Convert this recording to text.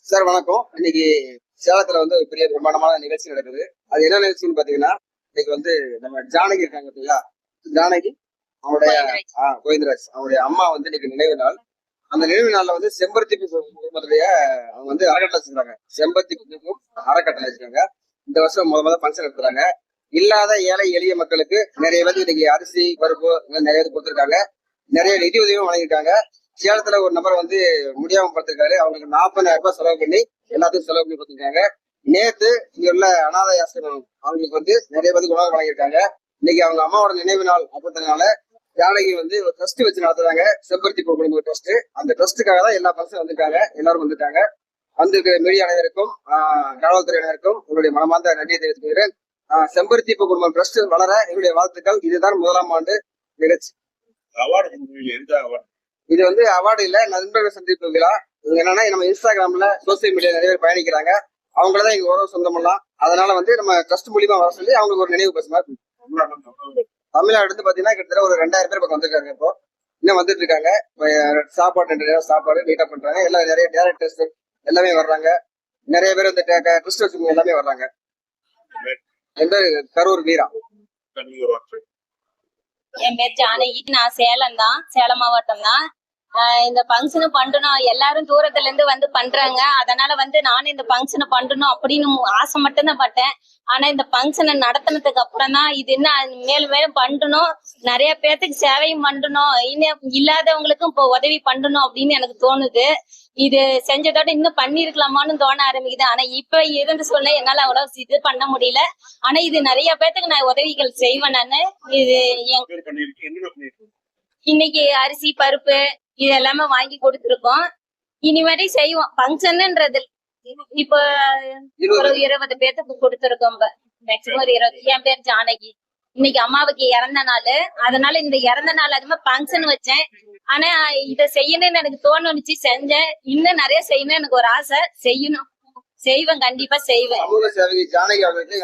Sir வணக்கம். இன்னைக்கு சேலத்துல வந்து ஒரு பெரிய பிரம்மாண்டமான நிகழ்ச்சி நடக்குது. அது என்ன நிகழ்ச்சின்னு பாத்தீங்கன்னா, இன்னைக்கு வந்து நம்ம ஜானகி இருக்காங்க இல்லையா? ஜானகி அவங்களுடைய கோவிந்தராஜ் அவங்களுடைய அம்மா வந்து இன்னைக்கு நினைவு நாள். அந்த நினைவு நாள்ல வந்து செம்பருத்தி குடும்பத்துடைய அவங்க வந்து அறக்கட்டளை வச்சிருக்காங்க. செம்பருத்தி குடும்பம் அறக்கட்டளை வச்சிருக்காங்க. இந்த வருஷம் முதல்ல ஃபங்க்ஷன் எடுத்துறாங்க. இல்லாத ஏழை எளிய மக்களுக்கு நிறைய பேருக்கு இன்னைக்கு அரிசி பருப்பு நிறைய பேர் கொடுத்துருக்காங்க. நிறைய நிதி உதவியும் வழங்கியிருக்காங்க. சேலத்துல ஒரு நபர் வந்து முடியாம படுத்திருக்காரு. அவங்களுக்கு 40,000 ரூபாய் செலவு பண்ணி எல்லாத்தையும் செலவு பண்ணி கொடுத்துருக்காங்க. நேத்து இங்க உள்ள அனாதை ஆசிரமம் அவங்களுக்கு வந்து நிறைய பேருக்கு உணவு வழங்கியிருக்காங்க. இன்னைக்கு அவங்க அம்மாவோட நினைவு நாள் அப்படின்றதுனால ஜானகி வந்து ஒரு ட்ரஸ்ட் வச்சு நடத்துறாங்க. செம்பருத்தி குடும்ப ட்ரஸ்ட். அந்த ட்ரஸ்ட்டுக்காக தான் எல்லா பர்சனும் வந்திருக்காங்க. எல்லாரும் வந்துட்டாங்க. வந்திருக்கிற மீடியா அனைவருக்கும் காவல்துறையினருக்கும் உங்களுடைய மனமார்ந்த நன்றியை தெரிவித்துக்கிறேன். செம்பருத்தி குடும்பம் ட்ரஸ்ட் வளர என்னுடைய வாழ்த்துக்கள். இதுதான் முதலாம் ஆண்டு நிகழ்ச்சி. இது வந்து அவார்டு இல்ல, நண்பர்கள் சந்திப்பு விழா. என்னன்னா நம்ம இன்ஸ்டாகிராம்ல சோசியல் மீடியா நிறைய பேர் பயணிக்கிறாங்க. அவங்களதான் எங்க உறவு சொந்தமெல்லாம். அதனால வந்து நம்ம ட்ரஸ்ட் மூலியமா வர சொல்லி அவங்களுக்கு ஒரு நினைவு பரிசு மாதிரி. தமிழ்நாடு வந்து பாத்தீங்கன்னா கிட்டத்தட்ட ஒரு 2000 பேர் பக்கம் வந்திருக்காங்க. இப்போ இன்னும் வந்துட்டு இருக்காங்க. சாப்பாடு நீட்டா பண்றாங்க. எல்லாம் நிறைய டேரக்டர்ஸ் எல்லாமே வர்றாங்க. நிறைய பேர் இந்த ட்ரஸ்ட் வச்சுக்கோங்க எல்லாமே வர்றாங்க. என் பேர் கரூர் வீரா. என் பேர் ஜானகி. நான் சேலம் மாவட்டம் தான். இந்த பங்கன் பண்ணணும், எல்லாரும் தூரத்துல இருந்து வந்து பண்றாங்க. அதனால வந்து நானும் இந்த பங்கனை பண்ணணும் அப்படின்னு ஆசை மட்டும்தான் பட்டேன். ஆனா இந்த பங்கனை நடத்தினதுக்கு அப்புறம் தான் இது என்ன மேலும் மேலும் பண்ணணும், நிறைய பேர்த்துக்கு சேவையும் பண்ணணும், இன்னும் இல்லாதவங்களுக்கும் இப்போ உதவி பண்ணணும் அப்படின்னு எனக்கு தோணுது. இது செஞ்சதோட இன்னும் பண்ணிருக்கலாமான்னு தோண ஆரம்பிக்குது. ஆனா இப்ப இருந்து சொல்ல என்னால அவ்வளவு இது பண்ண முடியல. ஆனா இது நிறைய பேர்த்துக்கு நான் உதவிகள் செய்வேன். நானு இது இன்னைக்கு அரிசி பருப்பு இது எல்லாமே வாங்கி கொடுத்துருக்கோம். இனிமேட்டு செய்வோம். பங்கன்ன்றது இப்ப ஒரு 20 பேத்துக்கு கொடுத்துருக்கோம். மேக்சிமம் ஒரு 20. என் பேர் ஜானகி. இன்னைக்கு அம்மாவுக்கு இறந்த நாள். அதனால இந்த இறந்த நாள் அதுமாதிரி பங்கன் வச்சேன். ஆனா இத செய்யணும்னு எனக்கு தோணுச்சு, செஞ்சேன். இன்னும் நிறைய செய்யணும் எனக்கு ஒரு ஆசை. செய்யணும், செய்வேன், கண்டிப்பா செய்வேன். ஜானகி அவர்களுக்கு